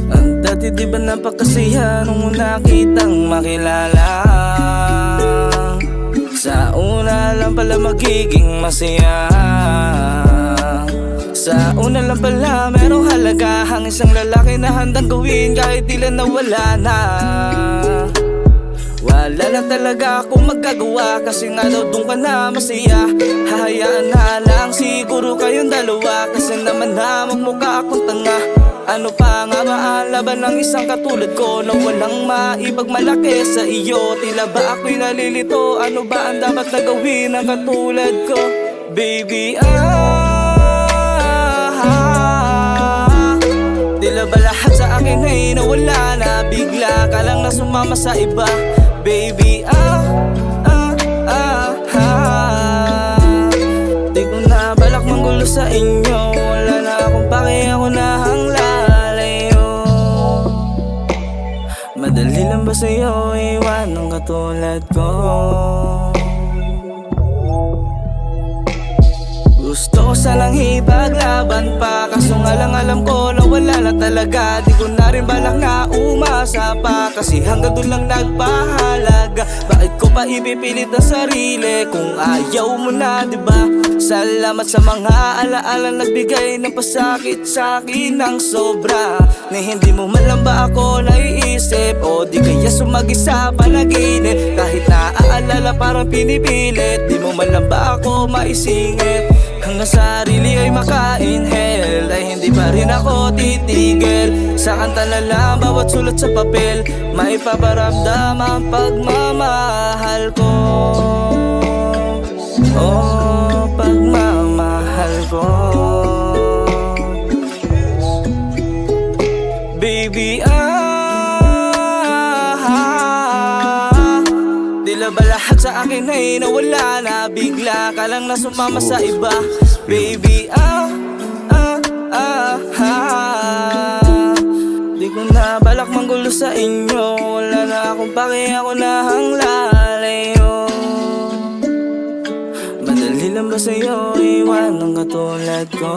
Ang dati di ba napakasaya nung una kitang makilala? Sa una lang pala magiging masaya. Sa una lang pala merong halagahang isang lalaki na handang gawin kahit tila nawala na. Wala na talaga akong magagawa kasi nga daw doon ka na masaya. Hahayaan na lang siguro kayong dalawa kasi naman na magmukha akong tanga. Ano pa nga ba ang laban ng isang katulad ko na walang maipagmalaki sa iyo? Tila ba ako'y nalilito? Ano ba ang dapat na gawin ng katulad ko? Baby, tila ba lahat sa akin ay nawala na? Bigla ka lang na sumama sa iba. Baby, di ko na balak manggulo sa inyo. Wala na akong pake, ako na ang lalayo. Madali lang ba sa'yo iwan ng katulad ko? Gusto ko sanang ipaglaban pa, kaso nga lang alam ko na wala na talaga. Di ko na rin balak na umasa pa, kasi hanggang doon lang nagpahalaga. Bakit ko pa ipipilit ang sarili kung ayaw mo na, diba? Salamat sa mga alaala nagbigay ng pasakit sa'kin ng sobra. Na hindi mo man lang ba ako naiisip, o di kaya sumagi sa panaginip. Kahit naaalala parang pinipilit, di mo man lang ba ako maisingit. Hanggang sarili ay maka-inhale, ay hindi pa rin ako titigil. Sa kanta na lang bawat sulat sa papel, maipaparamdam ang pagmamahal ko. Oh, pagmamahal ko. Baby, tila ba lahat sa akin ay nawala na? Bigla ka lang na sumama sa iba. Baby, di ko na balak manggulo sa inyo. Wala na akong pake, ako na ang lalayo. Madali lang ba sa'yo iwan ng katulad ko?